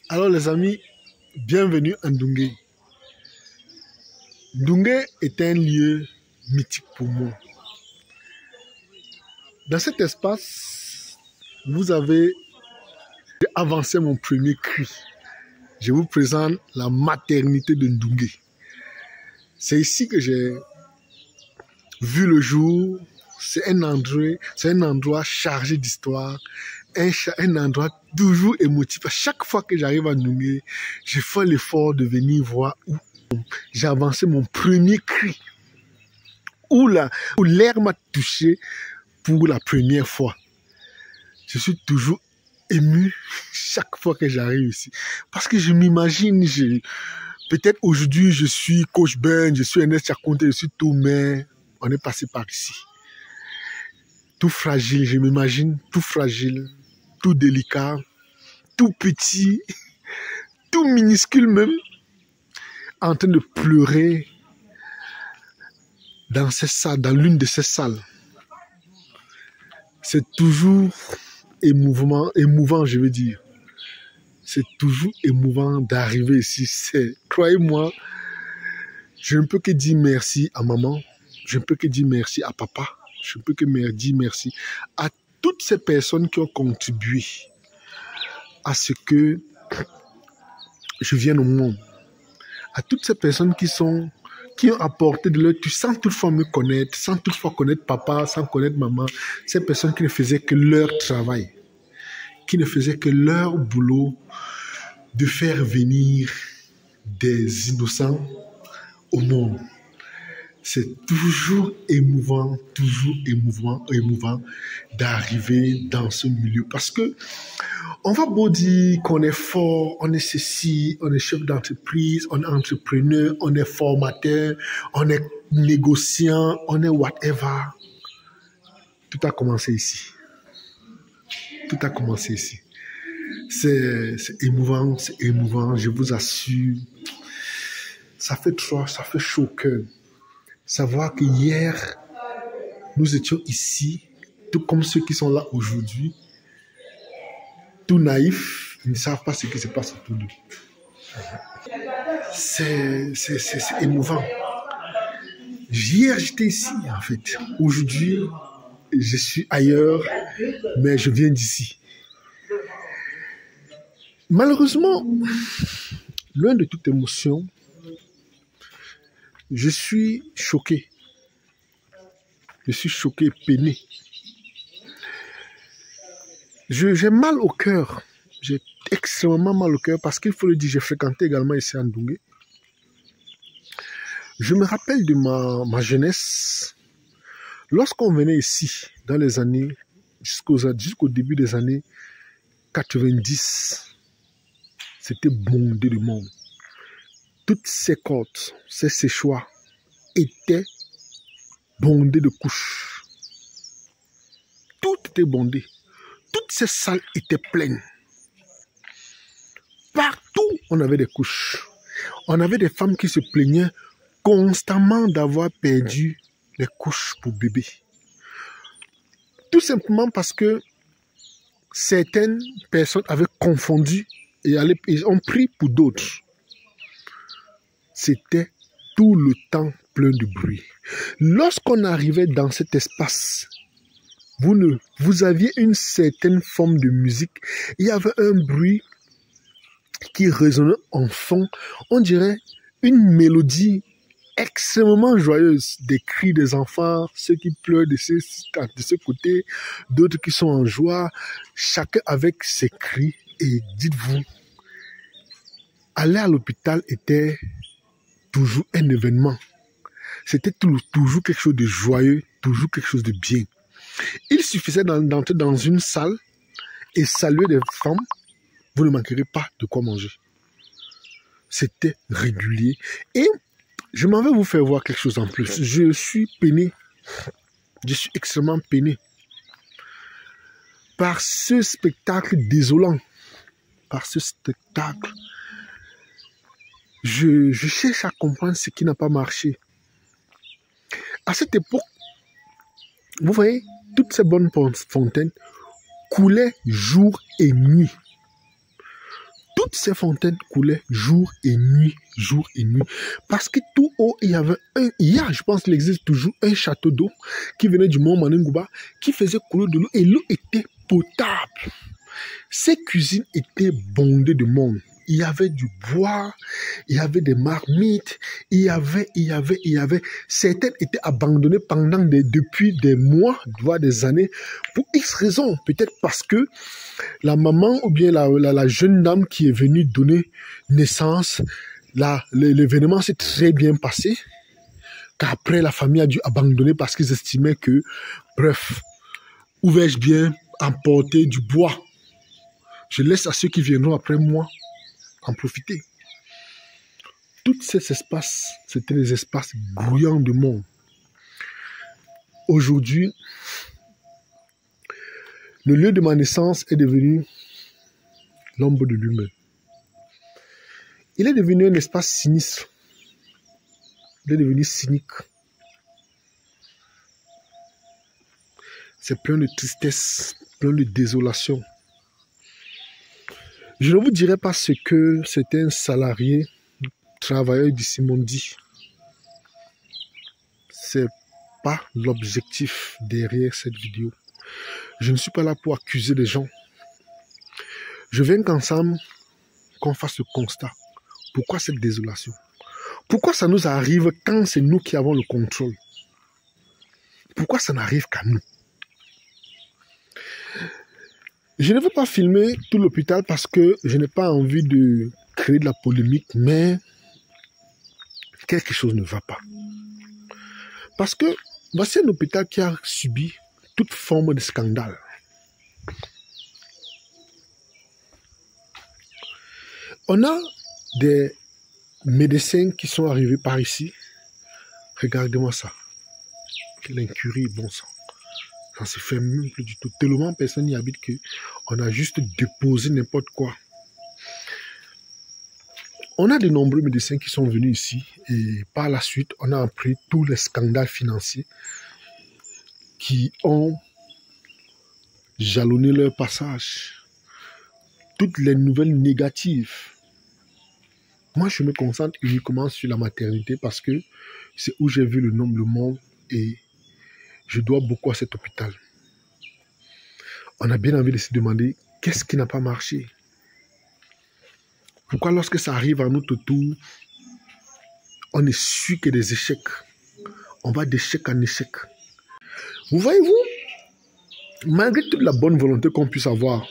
Alors les amis, bienvenue à Ndunge. Ndunge est un lieu mythique pour moi. Dans cet espace, vous avez avancé mon premier cri. Je vous présente la maternité de Ndunge. C'est ici que j'ai vu le jour. C'est un endroit chargé d'histoire, un endroit toujours émotif. À chaque fois que j'arrive à Ndunge, je fais l'effort de venir voir où j'ai avancé mon premier cri, où l'air m'a touché pour la première fois. Je suis toujours ému chaque fois que j'arrive ici. Parce que je m'imagine, peut-être aujourd'hui je suis Coach Ben, je suis Ernest Chakonte, je suis tout, mais on est passé par ici. Tout fragile, je m'imagine, tout fragile, tout délicat, tout petit, tout minuscule même, en train de pleurer dans ces salles, dans l'une de ces salles. C'est toujours émouvant, je veux dire. C'est toujours émouvant d'arriver ici. Croyez-moi, je ne peux que dire merci à maman, je ne peux que dire merci à papa, je ne peux que dire merci à toutes ces personnes qui ont contribué à ce que je vienne au monde. À toutes ces personnes qui ont apporté de leur sans toutefois me connaître, sans toutefois connaître papa, sans connaître maman. Ces personnes qui ne faisaient que leur travail, qui ne faisaient que leur boulot de faire venir des innocents au monde. C'est toujours émouvant d'arriver dans ce milieu. Parce que on va beau dire qu'on est fort, on est ceci, on est chef d'entreprise, on est entrepreneur, on est formateur, on est négociant, on est whatever. Tout a commencé ici. Tout a commencé ici. C'est émouvant, je vous assure. Ça fait chaud au cœur. Savoir que hier, nous étions ici, tout comme ceux qui sont là aujourd'hui, tout naïfs, ils ne savent pas ce qui se passe autour d'eux. C'est émouvant. Hier, j'étais ici, en fait. Aujourd'hui, je suis ailleurs, mais je viens d'ici. Malheureusement, loin de toute émotion, je suis choqué. Je suis choqué, peiné. J'ai mal au cœur. J'ai extrêmement mal au cœur parce qu'il faut le dire, j'ai fréquenté également ici à Ndunge. Je me rappelle de ma jeunesse. Lorsqu'on venait ici, dans les années, jusqu'au début des années 90, c'était bondé de monde. Toutes ces côtes, ces séchoirs étaient bondées de couches. Tout était bondé. Toutes ces salles étaient pleines. Partout, on avait des couches. On avait des femmes qui se plaignaient constamment d'avoir perdu les couches pour bébés. Tout simplement parce que certaines personnes avaient confondu et ont pris pour d'autres. C'était tout le temps plein de bruit. Lorsqu'on arrivait dans cet espace, vous aviez une certaine forme de musique. Il y avait un bruit qui résonnait en fond. On dirait une mélodie extrêmement joyeuse. Des cris des enfants, ceux qui pleurent de ce côté, d'autres qui sont en joie, chacun avec ses cris. Et dites-vous, aller à l'hôpital était toujours un événement. C'était toujours quelque chose de joyeux, toujours quelque chose de bien. Il suffisait d'entrer dans une salle et saluer des femmes, vous ne manquerez pas de quoi manger. C'était régulier. Et je m'en vais vous faire voir quelque chose en plus. Je suis peiné. Je suis extrêmement peiné par ce spectacle désolant. Par ce spectacle je cherche à comprendre ce qui n'a pas marché. À cette époque, vous voyez, toutes ces bonnes fontaines coulaient jour et nuit. Toutes ces fontaines coulaient jour et nuit, jour et nuit. Parce que tout haut, il y avait je pense qu'il existe toujours un château d'eau qui venait du mont Manengouba, qui faisait couler de l'eau et l'eau était potable. Ces cuisines étaient bondées de monde. Il y avait du bois, il y avait des marmites, il y avait. Certaines étaient abandonnées depuis des mois, voire des années, pour X raisons. Peut-être parce que la maman ou bien la jeune dame qui est venue donner naissance, l'événement s'est très bien passé, qu'après la famille a dû abandonner parce qu'ils estimaient que, bref, où vais-je bien emporter du bois? Je laisse à ceux qui viendront après moi en profiter. Tous ces espaces, c'était des espaces grouillants de monde. Aujourd'hui, le lieu de ma naissance est devenu l'ombre de l'humain. Il est devenu un espace sinistre. Il est devenu cynique. C'est plein de tristesse, plein de désolation. Je ne vous dirai pas ce que c'était un salarié, travailleur du Simondi. C'est pas l'objectif derrière cette vidéo. Je ne suis pas là pour accuser les gens. Je veux qu'ensemble, qu'on fasse le constat. Pourquoi cette désolation? Pourquoi ça nous arrive quand c'est nous qui avons le contrôle? Pourquoi ça n'arrive qu'à nous? Je ne veux pas filmer tout l'hôpital parce que je n'ai pas envie de créer de la polémique, mais quelque chose ne va pas. Parce que voici un hôpital qui a subi toute forme de scandale. On a des médecins qui sont arrivés par ici. Regardez-moi ça. Quelle incurie, bon sang. Ça se fait même plus du tout. Tellement personne n'y habite qu'on a juste déposé n'importe quoi. On a de nombreux médecins qui sont venus ici et par la suite, on a appris tous les scandales financiers qui ont jalonné leur passage. Toutes les nouvelles négatives. Moi, je me concentre uniquement sur la maternité parce que c'est où j'ai vu le monde et je dois beaucoup à cet hôpital. On a bien envie de se demander qu'est-ce qui n'a pas marché. Pourquoi lorsque ça arrive à notre tour, on ne suit que des échecs. On va d'échec en échec. Vous voyez-vous, malgré toute la bonne volonté qu'on puisse avoir,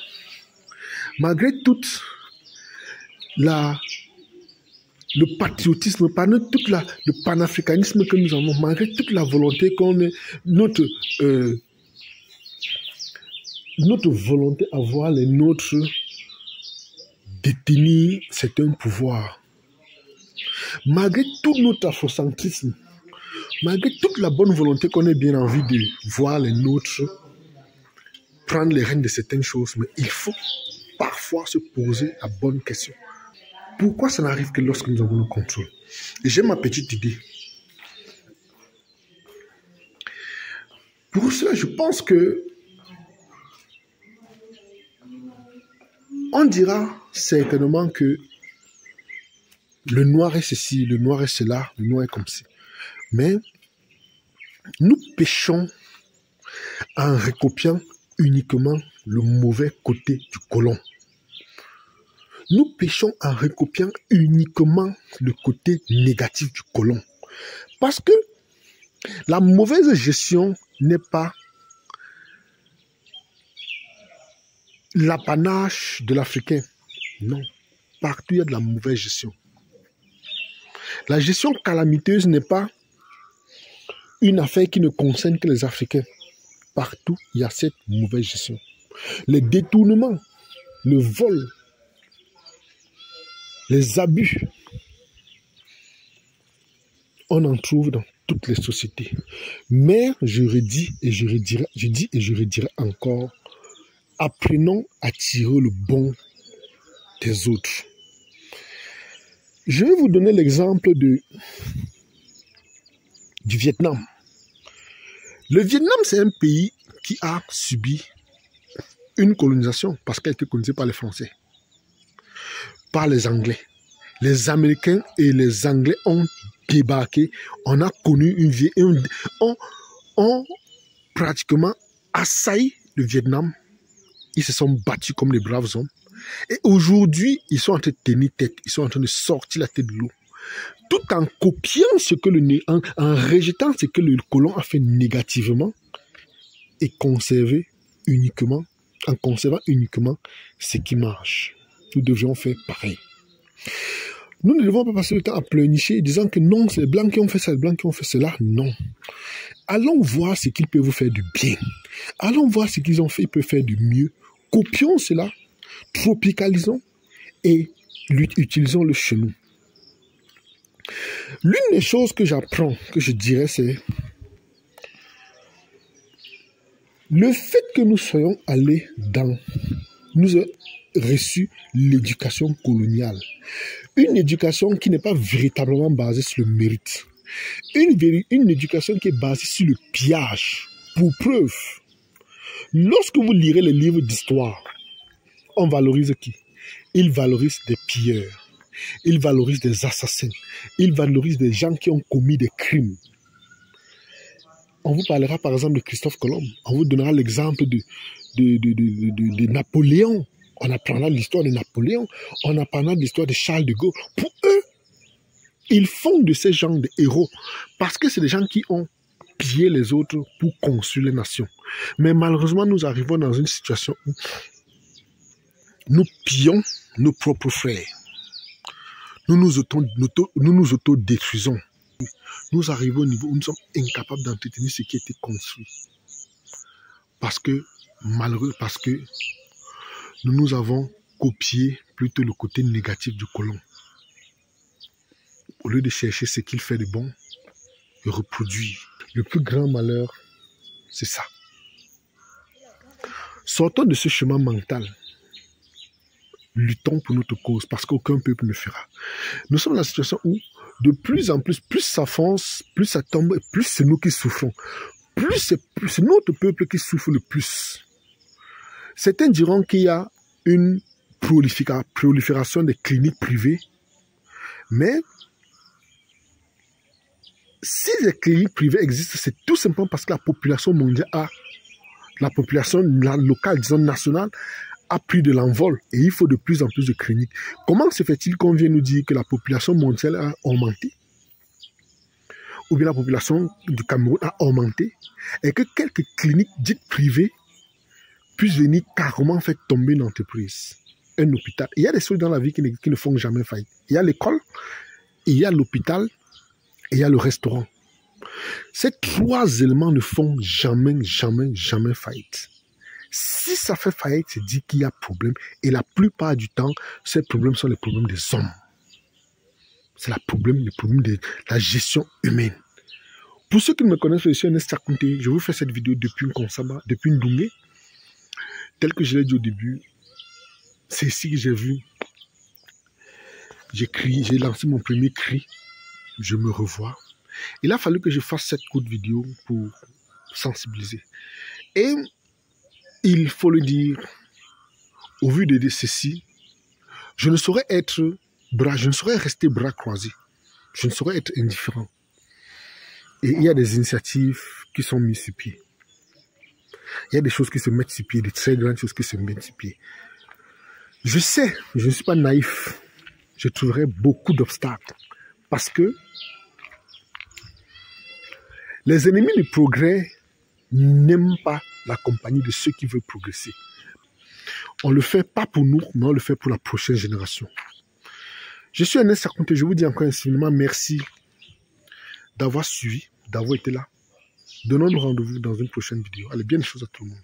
malgré toute le patriotisme, le panafricanisme que nous avons, malgré toute la volonté qu'on ait, notre volonté à voir les nôtres détenir certains pouvoirs, malgré tout notre afrocentrisme, malgré toute la bonne volonté qu'on ait bien envie de voir les nôtres prendre les rênes de certaines choses, mais il faut parfois se poser la bonne question. Pourquoi ça n'arrive que lorsque nous avons le contrôle? Et j'ai ma petite idée. Pour cela, je pense que on dira certainement que le noir est ceci, le noir est cela, le noir est comme ci. Mais nous péchons en recopiant uniquement le mauvais côté du colon. Nous péchons en recopiant uniquement le côté négatif du colon. Parce que la mauvaise gestion n'est pas l'apanage de l'Africain. Non, partout il y a de la mauvaise gestion. La gestion calamiteuse n'est pas une affaire qui ne concerne que les Africains. Partout, il y a cette mauvaise gestion. Les détournements, le vol, les abus, on en trouve dans toutes les sociétés. Mais je redis et je redirai encore, apprenons à tirer le bon des autres. Je vais vous donner l'exemple du Vietnam. Le Vietnam, c'est un pays qui a subi une colonisation parce qu'elle a été colonisée par les Français, par les Anglais. Les Américains et les Anglais ont débarqué. On a connu une vie et ont pratiquement assailli le Vietnam. Ils se sont battus comme des braves hommes. Et aujourd'hui, ils sont en train de tenir tête. Ils sont en train de sortir la tête de l'eau. Tout en copiant ce que en rejetant ce que le colon a fait négativement et en conservant uniquement ce qui marche. Nous devrions faire pareil. Nous ne devons pas passer le temps à pleurnicher disant que non, c'est les Blancs qui ont fait ça, les Blancs qui ont fait cela. Non. Allons voir ce qu'ils peuvent vous faire du bien. Allons voir ce qu'ils ont fait, ils peuvent faire du mieux. Copions cela, tropicalisons et utilisons-le chez nous. L'une des choses que j'apprends, que je dirais, c'est le fait que nous soyons allés nous a reçu l'éducation coloniale. Une éducation qui n'est pas véritablement basée sur le mérite. Une éducation qui est basée sur le pillage. Pour preuve, lorsque vous lirez les livres d'histoire, on valorise qui? Il valorise des pilleurs. Il valorise des assassins. Il valorise des gens qui ont commis des crimes. On vous parlera par exemple de Christophe Colomb. On vous donnera l'exemple de Napoléon. On apprendra l'histoire de Napoléon. On apprendra l'histoire de Charles de Gaulle. Pour eux, ils font de ces gens des héros. Parce que c'est des gens qui ont pillé les autres pour construire les nations. Mais malheureusement, nous arrivons dans une situation où nous pillons nos propres frères. Nous nous auto-détruisons. Nous arrivons au niveau où nous sommes incapables d'entretenir ce qui a été construit. Parce que nous avons copié plutôt le côté négatif du colon. Au lieu de chercher ce qu'il fait de bon et reproduire. Le plus grand malheur, c'est ça. Sortons de ce chemin mental. Luttons pour notre cause parce qu'aucun peuple ne fera. Nous sommes dans la situation où de plus en plus, plus ça fonce, plus ça tombe, plus c'est nous qui souffrons. Plus c'est notre peuple qui souffre le plus. Certains diront qu'il y a une prolifération des cliniques privées, mais si les cliniques privées existent, c'est tout simplement parce que la population mondiale la population locale, disons nationale, a pris de l'envol et il faut de plus en plus de cliniques. Comment se fait-il qu'on vienne nous dire que la population mondiale a augmenté? Ou bien la population du Cameroun a augmenté et que quelques cliniques dites privées puissent venir carrément faire tomber une entreprise, un hôpital. Il y a des choses dans la vie qui ne font jamais faillite. Il y a l'école, il y a l'hôpital et il y a le restaurant. Ces trois éléments ne font jamais faillite. Si ça fait faillite, c'est dit qu'il y a problème. Et la plupart du temps, ces problèmes sont les problèmes des hommes. C'est le problème de la gestion humaine. Pour ceux qui ne me connaissent, je suis Ernest Akounté. Je vous fais cette vidéo depuis Nkonsaba, depuis Ndoumbé. Tel que je l'ai dit au début, c'est ici que j'ai vu. J'ai lancé mon premier cri. Je me revois. Il a fallu que je fasse cette courte vidéo pour sensibiliser. Et il faut le dire, au vu de ceci, je ne saurais rester bras croisés. Je ne saurais être indifférent. Et il y a des initiatives qui sont mises sur pied. Il y a des choses qui se mettent sur pied, des très grandes choses qui se mettent sur pied. Je sais, je ne suis pas naïf. Je trouverai beaucoup d'obstacles. Parce que les ennemis du progrès n'aiment pas la compagnie de ceux qui veulent progresser. On ne le fait pas pour nous, mais on le fait pour la prochaine génération. Je suis Ernest Akounté, je vous dis encore infiniment merci d'avoir suivi, d'avoir été là. Donnons-nous rendez-vous dans une prochaine vidéo. Allez, bien les choses à tout le monde.